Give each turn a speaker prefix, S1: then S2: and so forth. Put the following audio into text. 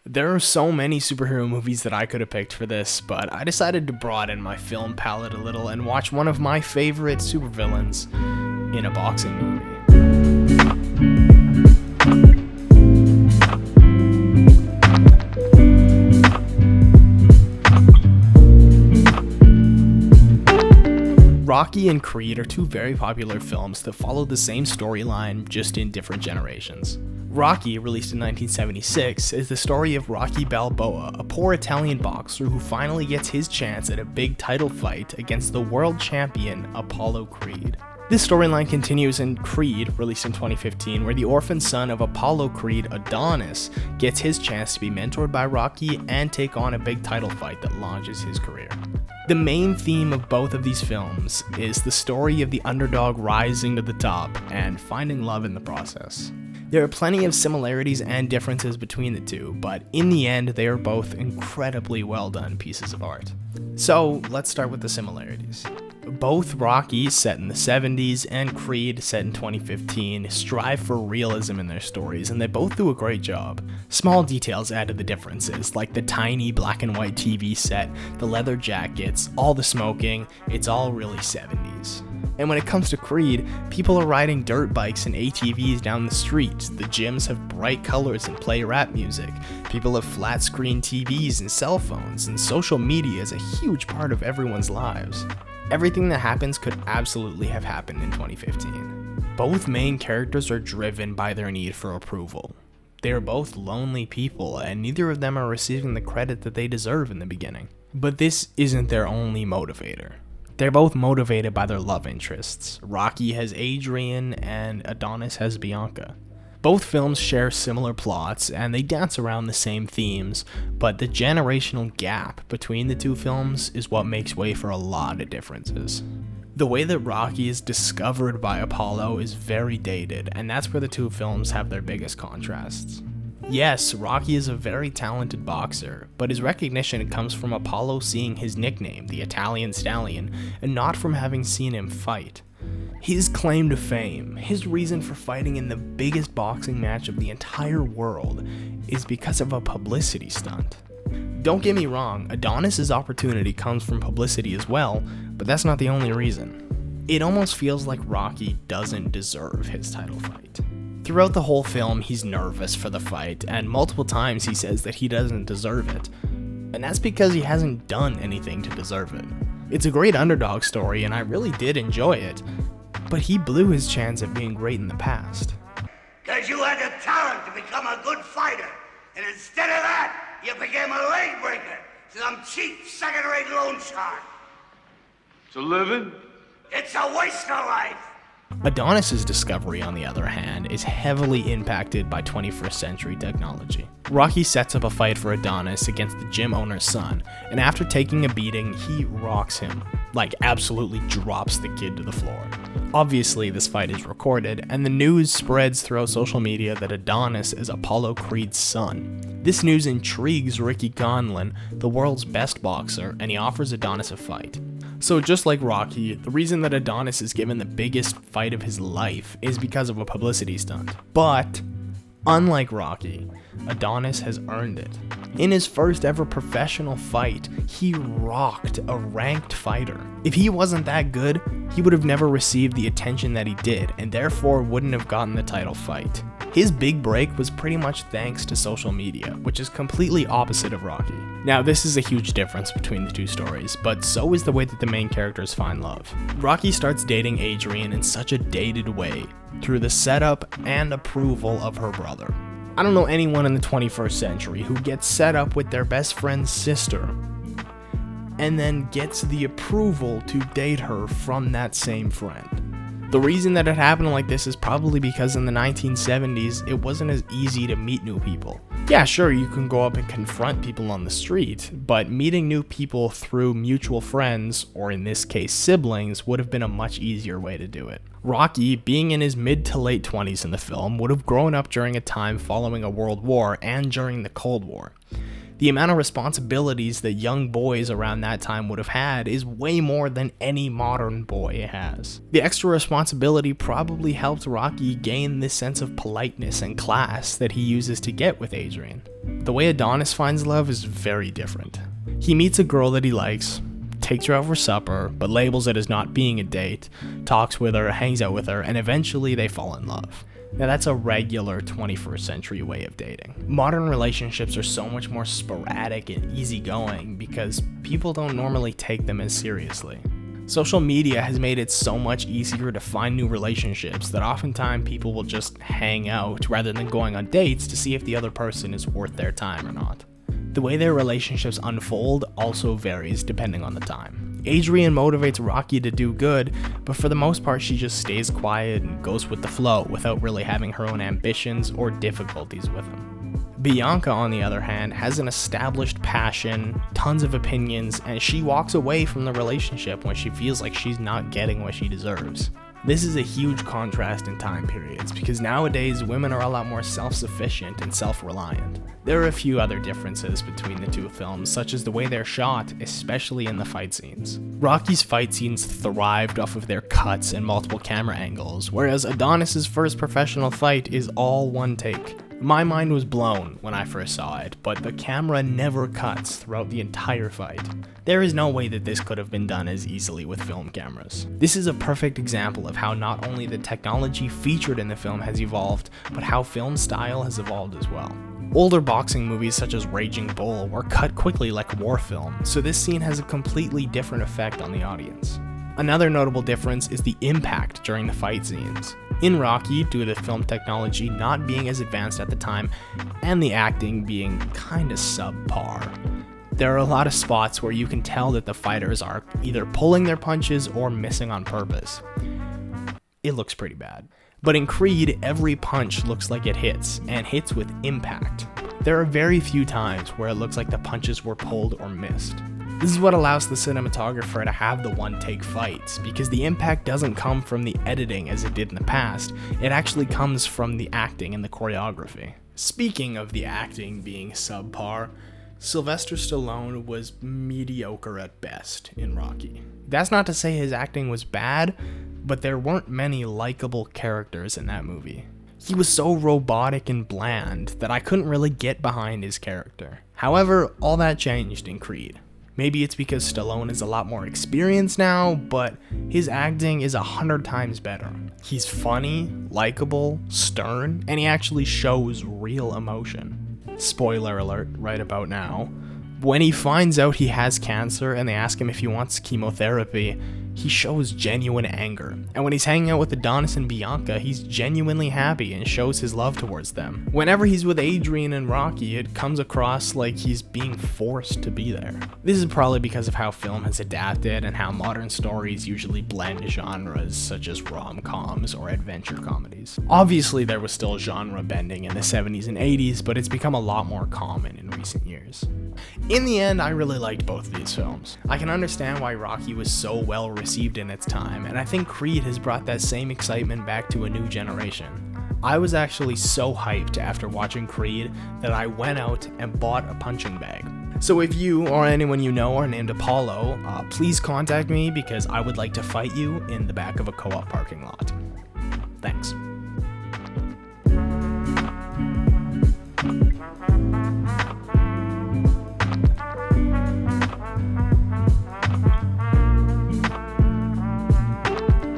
S1: There are so many superhero movies that I could have picked for this, but I decided to broaden my film palette a little and watch one of my favorite supervillains in a boxing movie. Rocky and Creed are two very popular films that follow the same storyline, just in different generations. Rocky, released in 1976, is the story of Rocky Balboa, a poor Italian boxer who finally gets his chance at a big title fight against the world champion Apollo Creed. This storyline continues in Creed, released in 2015, where the orphan son of Apollo Creed, Adonis, gets his chance to be mentored by Rocky and take on a big title fight that launches his career. The main theme of both of these films is the story of the underdog rising to the top and finding love in the process. There are plenty of similarities and differences between the two, but in the end, they are both incredibly well done pieces of art. So let's start with the similarities. Both Rocky, set in the 70s, and Creed, set in 2015, strive for realism in their stories, and they both do a great job. Small details add to the differences, like the tiny black and white TV set, the leather jackets, all the smoking, it's all really 70s. And when it comes to Creed, people are riding dirt bikes and ATVs down the streets, the gyms have bright colors and play rap music, people have flat screen TVs and cell phones, and social media is a huge part of everyone's lives. Everything that happens could absolutely have happened in 2015. Both main characters are driven by their need for approval. They are both lonely people, and neither of them are receiving the credit that they deserve in the beginning. But this isn't their only motivator. They're both motivated by their love interests. Rocky has Adrian and Adonis has Bianca. Both films share similar plots and they dance around the same themes, but the generational gap between the two films is what makes way for a lot of differences. The way that Rocky is discovered by Apollo is very dated, and that's where the two films have their biggest contrasts. Yes, Rocky is a very talented boxer, but his recognition comes from Apollo seeing his nickname, the Italian Stallion, and not from having seen him fight. His claim to fame, his reason for fighting in the biggest boxing match of the entire world, is because of a publicity stunt. Don't get me wrong, Adonis's opportunity comes from publicity as well, but that's not the only reason. It almost feels like Rocky doesn't deserve his title fight. Throughout the whole film, he's nervous for the fight, and multiple times he says that he doesn't deserve it. And that's because he hasn't done anything to deserve it. It's a great underdog story, and I really did enjoy it, but he blew his chance at being great in the past.
S2: Because you had the talent to become a good fighter, and instead of that, you became a leg breaker, some cheap second-rate loan shark.
S3: It's a living?
S2: It's a waste of life.
S1: Adonis's discovery, on the other hand, is heavily impacted by 21st century technology. Rocky sets up a fight for Adonis against the gym owner's son, and after taking a beating, he rocks him. Like, absolutely drops the kid to the floor. Obviously, this fight is recorded, and the news spreads throughout social media that Adonis is Apollo Creed's son. This news intrigues Ricky Conlon, the world's best boxer, and he offers Adonis a fight. So just like Rocky, the reason that Adonis is given the biggest fight of his life is because of a publicity stunt. But, unlike Rocky, Adonis has earned it. In his first ever professional fight, he rocked a ranked fighter. If he wasn't that good, he would have never received the attention that he did, and therefore wouldn't have gotten the title fight. His big break was pretty much thanks to social media, which is completely opposite of Rocky. Now, this is a huge difference between the two stories, but so is the way that the main characters find love. Rocky starts dating Adrian in such a dated way, through the setup and approval of her brother. I don't know anyone in the 21st century who gets set up with their best friend's sister and then gets the approval to date her from that same friend. The reason that it happened like this is probably because in the 1970s, it wasn't as easy to meet new people. Yeah, sure, you can go up and confront people on the street, but meeting new people through mutual friends, or in this case siblings, would have been a much easier way to do it. Rocky, being in his mid to late 20s in the film, would have grown up during a time following a world war and during the Cold War. The amount of responsibilities that young boys around that time would have had is way more than any modern boy has. The extra responsibility probably helped Rocky gain this sense of politeness and class that he uses to get with Adrian. The way Adonis finds love is very different. He meets a girl that he likes, takes her out for supper, but labels it as not being a date, talks with her, hangs out with her, and eventually they fall in love. Now that's a regular 21st century way of dating. Modern relationships are so much more sporadic and easygoing because people don't normally take them as seriously. Social media has made it so much easier to find new relationships that oftentimes people will just hang out rather than going on dates to see if the other person is worth their time or not. The way their relationships unfold also varies depending on the time. Adrian motivates Rocky to do good, but for the most part she just stays quiet and goes with the flow without really having her own ambitions or difficulties with him. Bianca, on the other hand, has an established passion, tons of opinions, and she walks away from the relationship when she feels like she's not getting what she deserves. This is a huge contrast in time periods because nowadays women are a lot more self-sufficient and self-reliant. There are a few other differences between the two films, such as the way they're shot, especially in the fight scenes. Rocky's fight scenes thrived off of their cuts and multiple camera angles, whereas Adonis's first professional fight is all one take. My mind was blown when I first saw it, but the camera never cuts throughout the entire fight. There is no way that this could have been done as easily with film cameras. This is a perfect example of how not only the technology featured in the film has evolved, but how film style has evolved as well. Older boxing movies such as Raging Bull were cut quickly like war film, so this scene has a completely different effect on the audience. Another notable difference is the impact during the fight scenes. In Rocky, due to film technology not being as advanced at the time, and the acting being kinda subpar, there are a lot of spots where you can tell that the fighters are either pulling their punches or missing on purpose. It looks pretty bad. But in Creed, every punch looks like it hits, and hits with impact. There are very few times where it looks like the punches were pulled or missed. This is what allows the cinematographer to have the one-take fights, because the impact doesn't come from the editing as it did in the past, it actually comes from the acting and the choreography. Speaking of the acting being subpar, Sylvester Stallone was mediocre at best in Rocky. That's not to say his acting was bad, but there weren't many likable characters in that movie. He was so robotic and bland that I couldn't really get behind his character. However, all that changed in Creed. Maybe it's because Stallone is a lot more experienced now, but his acting is 100 times better. He's funny, likable, stern, and he actually shows real emotion. Spoiler alert right about now. When he finds out he has cancer and they ask him if he wants chemotherapy, he shows genuine anger. And when he's hanging out with Adonis and Bianca, he's genuinely happy and shows his love towards them. Whenever he's with Adrian and Rocky, it comes across like he's being forced to be there. This is probably because of how film has adapted and how modern stories usually blend genres such as rom-coms or adventure comedies. Obviously there was still genre bending in the 70s and 80s, but it's become a lot more common in recent years. In the end, I really liked both of these films. I can understand why Rocky was so well received in its time, and I think Creed has brought that same excitement back to a new generation. I was actually so hyped after watching Creed that I went out and bought a punching bag. So if you or anyone you know are named Apollo, please contact me because I would like to fight you in the back of a co-op parking lot. Thanks.